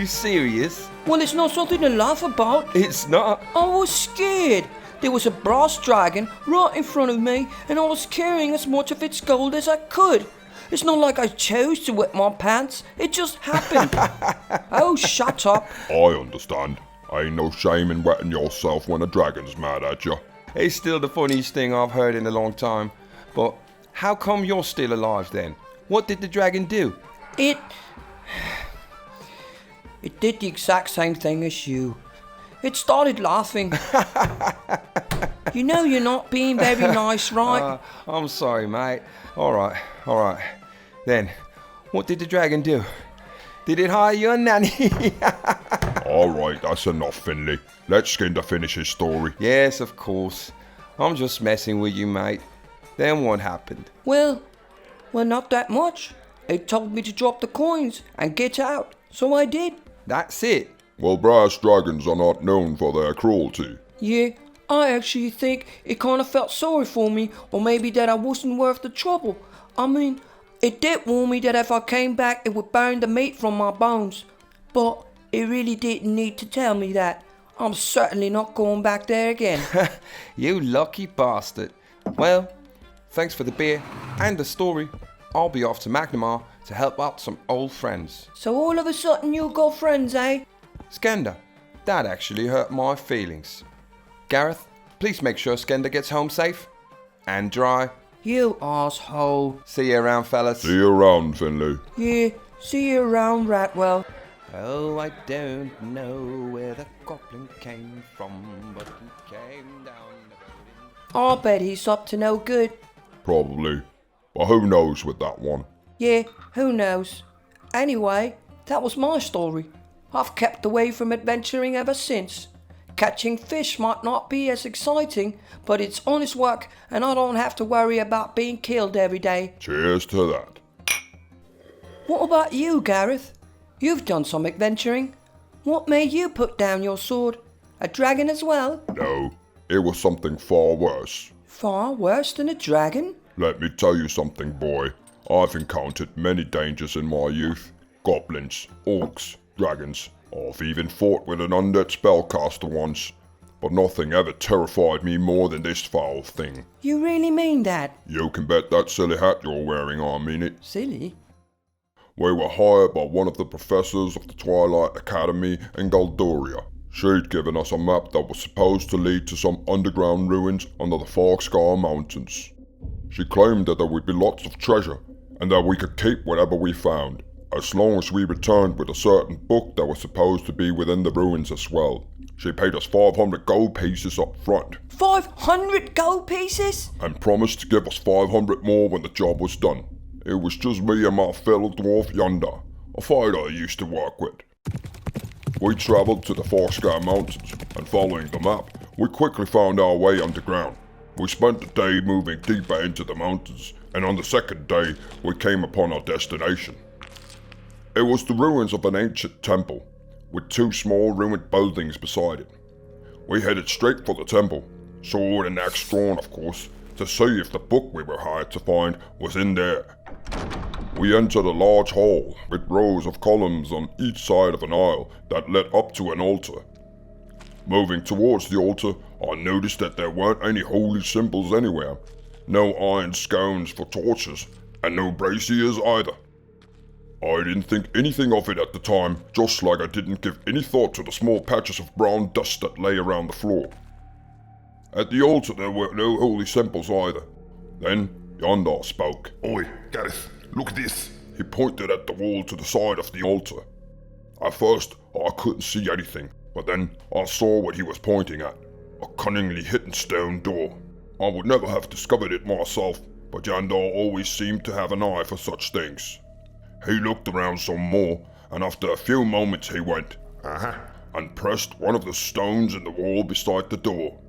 you serious? Well, it's not something to laugh about. It's not. I was scared. There was a brass dragon right in front of me, and I was carrying as much of its gold as I could. It's not like I chose to wet my pants. It just happened. Oh, shut up. I understand. Ain't no shame in wetting yourself when a dragon's mad at you. It's still the funniest thing I've heard in a long time. But how come you're still alive then? What did the dragon do? It did the exact same thing as you. It started laughing. You know you're not being very nice, right? I'm sorry, mate. All right. Then, what did the dragon do? Did it hire your nanny? Alright, that's enough, Finley. Let Skender finish his story. Yes, of course. I'm just messing with you, mate. Then what happened? Well, not that much. It told me to drop the coins and get out, so I did. That's it. Well, brass dragons are not known for their cruelty. Yeah, I actually think it kind of felt sorry for me, or maybe that I wasn't worth the trouble. I mean, it did warn me that if I came back, it would burn the meat from my bones. But it really didn't need to tell me that. I'm certainly not going back there again. You lucky bastard. Well, thanks for the beer and the story. I'll be off to McNamara to help out some old friends. So all of a sudden you got friends, eh? Skender, that actually hurt my feelings. Gareth, please make sure Skender gets home safe and dry. You asshole. See you around, fellas. See you around, Finley. Yeah, see you around, Ratwell. Oh, I don't know where the goblin came from, but he came down the building. I'll bet he's up to no good. Probably. But who knows with that one? Yeah, who knows? Anyway, that was my story. I've kept away from adventuring ever since. Catching fish might not be as exciting, but it's honest work and I don't have to worry about being killed every day. Cheers to that. What about you, Gareth? You've done some adventuring. What made you put down your sword? A dragon as well? No, it was something far worse. Far worse than a dragon? Let me tell you something, boy. I've encountered many dangers in my youth. Goblins, orcs, dragons. I've even fought with an undead spellcaster once. But nothing ever terrified me more than this foul thing. You really mean that? You can bet that silly hat you're wearing I mean it. Silly? We were hired by one of the professors of the Twilight Academy in Galdoria. She'd given us a map that was supposed to lead to some underground ruins under the Farkscar Mountains. She claimed that there would be lots of treasure, and that we could keep whatever we found, as long as we returned with a certain book that was supposed to be within the ruins as well. She paid us 500 gold pieces up front. 500 gold pieces? And promised to give us 500 more when the job was done. It was just me and my fellow dwarf yonder, a fighter I used to work with. We travelled to the Farkscar Mountains, and following the map, we quickly found our way underground. We spent the day moving deeper into the mountains, and on the second day, we came upon our destination. It was the ruins of an ancient temple, with two small ruined buildings beside it. We headed straight for the temple, sword and axe drawn of course, to see if the book we were hired to find was in there. We entered a large hall with rows of columns on each side of an aisle that led up to an altar. Moving towards the altar, I noticed that there weren't any holy symbols anywhere, no iron scones for torches, and no braziers either. I didn't think anything of it at the time, just like I didn't give any thought to the small patches of brown dust that lay around the floor. At the altar there were no holy symbols either. Then Yondar spoke. Oi, Gareth, look at this. He pointed at the wall to the side of the altar. At first, I couldn't see anything, but then I saw what he was pointing at. A cunningly hidden stone door. I would never have discovered it myself, but Yondar always seemed to have an eye for such things. He looked around some more, and after a few moments he went, and pressed one of the stones in the wall beside the door.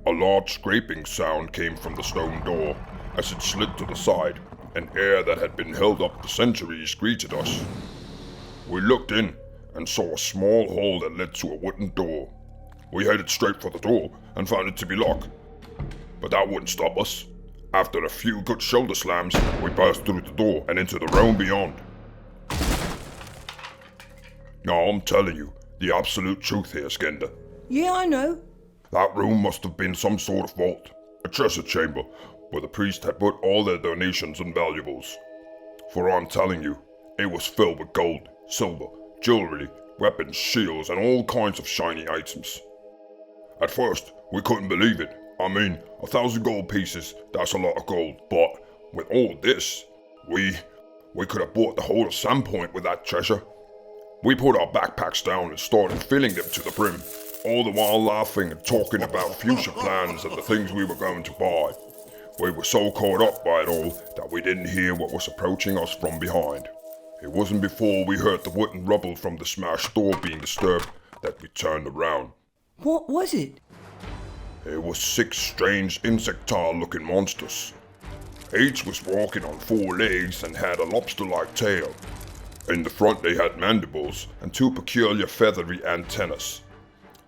A large scraping sound came from the stone door as it slid to the side, and air that had been held up for centuries greeted us. We looked in and saw a small hole that led to a wooden door. We headed straight for the door and found it to be locked. But that wouldn't stop us. After a few good shoulder slams, we burst through the door and into the realm beyond. No, I'm telling you, the absolute truth here, Skender. Yeah, I know. That room must have been some sort of vault, a treasure chamber, where the priest had put all their donations and valuables. For I'm telling you, it was filled with gold, silver, jewelry, weapons, shields, and all kinds of shiny items. At first, we couldn't believe it. I mean, 1,000 gold pieces, that's a lot of gold, but with all this, we could have bought the whole of Sandpoint with that treasure. We put our backpacks down and started filling them to the brim, all the while laughing and talking about future plans and the things we were going to buy. We were so caught up by it all that we didn't hear what was approaching us from behind. It wasn't before we heard the wooden rubble from the smashed door being disturbed that we turned around. What was it? It was 6 strange insectile-looking monsters. Each was walking on 4 legs and had a lobster-like tail. In the front they had mandibles and 2 peculiar feathery antennas.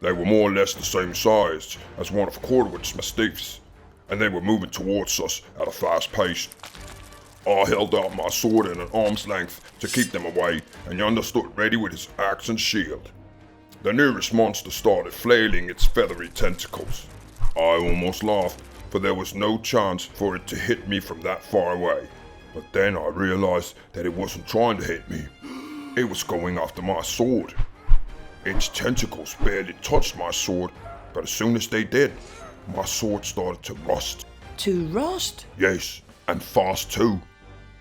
They were more or less the same size as one of Corwood's mastiffs, and they were moving towards us at a fast pace. I held out my sword at an arm's length to keep them away, and Yonder stood ready with his axe and shield. The nearest monster started flailing its feathery tentacles. I almost laughed, for there was no chance for it to hit me from that far away. But then I realized that it wasn't trying to hit me. It was going after my sword. Its tentacles barely touched my sword, but as soon as they did, my sword started to rust. To rust? Yes, and fast too.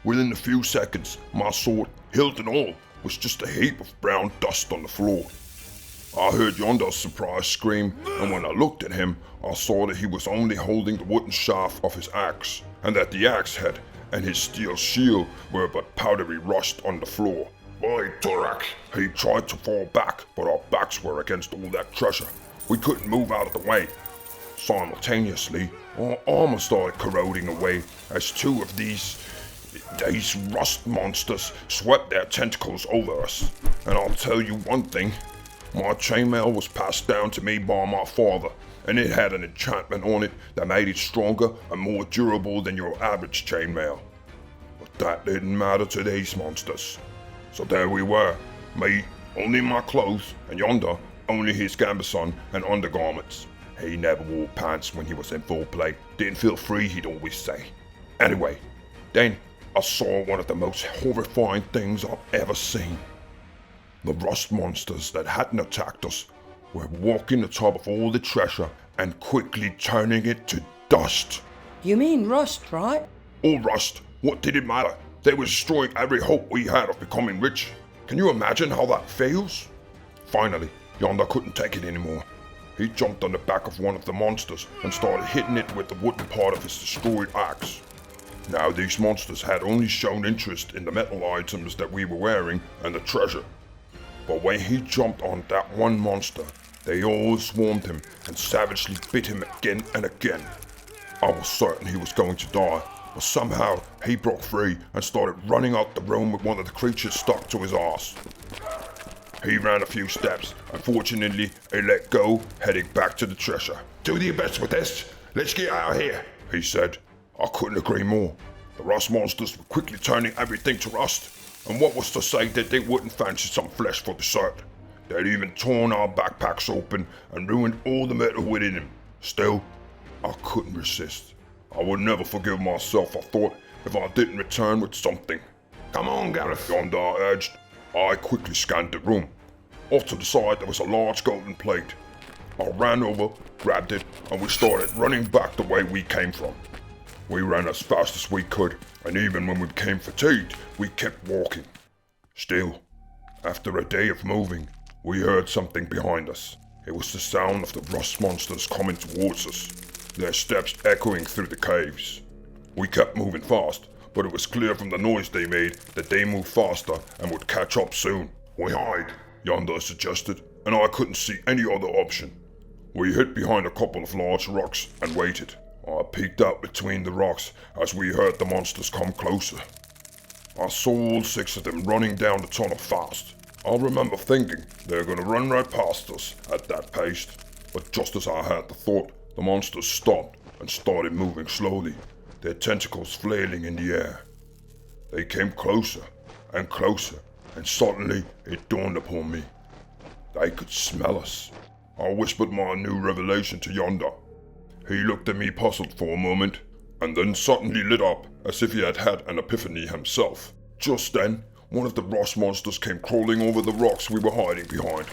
Within a few seconds, my sword, hilt and all, was just a heap of brown dust on the floor. I heard Yonder's surprised scream, and when I looked at him, I saw that he was only holding the wooden shaft of his axe, and that the axe head and his steel shield were but powdery rust on the floor. Boy, Torak. He tried to fall back, but our backs were against all that treasure. We couldn't move out of the way. Simultaneously, our armor started corroding away as 2 of these rust monsters swept their tentacles over us. And I'll tell you one thing, my chainmail was passed down to me by my father, and it had an enchantment on it that made it stronger and more durable than your average chainmail. But that didn't matter to these monsters. So there we were, me, only my clothes, and Yonder, only his gambeson and undergarments. He never wore pants when he was in full play. Didn't feel free, he'd always say. Anyway, then I saw one of the most horrifying things I've ever seen. The rust monsters that hadn't attacked us were walking the top of all the treasure and quickly turning it to dust. You mean rust, right? All rust, what did it matter? They were destroying every hope we had of becoming rich. Can you imagine how that feels? Finally, Yonder couldn't take it anymore. He jumped on the back of one of the monsters and started hitting it with the wooden part of his destroyed axe. Now these monsters had only shown interest in the metal items that we were wearing and the treasure. But when he jumped on that one monster, they all swarmed him and savagely bit him again and again. I was certain he was going to die, but somehow he broke free and started running out the room with one of the creatures stuck to his arse. He ran a few steps, and fortunately, he let go, heading back to the treasure. Do your best with this. Let's get out of here, he said. I couldn't agree more. The rust monsters were quickly turning everything to rust, and what was to say that they wouldn't fancy some flesh for dessert? They'd even torn our backpacks open and ruined all the metal within them. Still, I couldn't resist. I would never forgive myself, I thought, if I didn't return with something. Come on, Gareth. Yonder urged. I quickly scanned the room. Off to the side there was a large golden plate. I ran over, grabbed it, and we started running back the way we came from. We ran as fast as we could, and even when we became fatigued, we kept walking. Still, after a day of moving, we heard something behind us. It was the sound of the rust monsters coming towards us, their steps echoing through the caves. We kept moving fast, but it was clear from the noise they made that they moved faster and would catch up soon. We hide, Yonder suggested, and I couldn't see any other option. We hid behind a couple of large rocks and waited. I peeked out between the rocks as we heard the monsters come closer. I saw all 6 of them running down the tunnel fast. I remember thinking they're gonna run right past us at that pace, but just as I had the thought, the monsters stopped and started moving slowly, their tentacles flailing in the air. They came closer and closer, and suddenly it dawned upon me. They could smell us. I whispered my new revelation to Yonder. He looked at me puzzled for a moment, and then suddenly lit up as if he had had an epiphany himself. Just then, one of the rust monsters came crawling over the rocks we were hiding behind.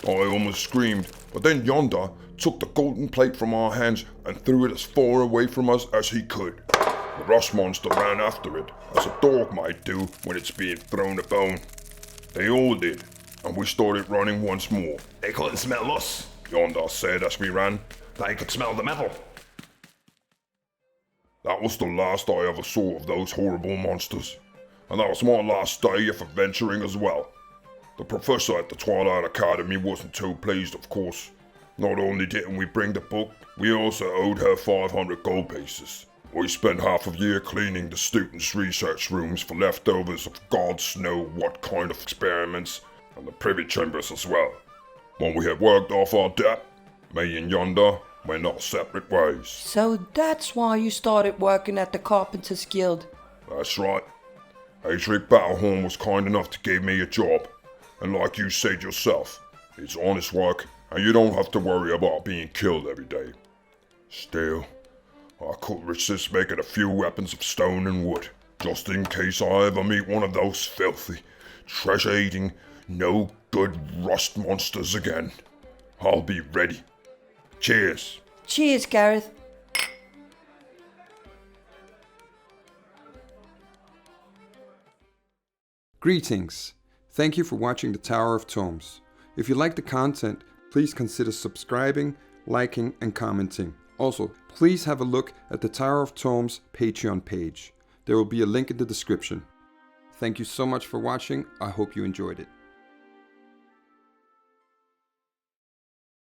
I almost screamed, but then Yonder took the golden plate from our hands and threw it as far away from us as he could. The rust monster ran after it, as a dog might do when it's being thrown a bone. They all did, and we started running once more. They couldn't smell us. Yonder said as we ran. They could smell the metal. That was the last I ever saw of those horrible monsters, and that was my last day of adventuring as well. The professor at the Twilight Academy wasn't too pleased, of course. Not only didn't we bring the book, we also owed her 500 gold pieces. We spent half a year cleaning the students' research rooms for leftovers of gods know what kind of experiments, and the privy chambers as well. When we had worked off our debt, me and Yonder went our separate ways. So that's why you started working at the Carpenters Guild. That's right. Adric Battlehorn was kind enough to give me a job, and like you said yourself, it's honest work, and you don't have to worry about being killed every day. Still, I couldn't resist making a few weapons of stone and wood, just in case I ever meet one of those filthy, treasure-eating, no-good rust monsters again. I'll be ready. Cheers. Cheers, Gareth. Greetings. Thank you for watching the Tower of Tomes. If you like the content, please consider subscribing, liking, and commenting. Also, please have a look at the Tower of Tomes Patreon page. There will be a link in the description. Thank you so much for watching. I hope you enjoyed it.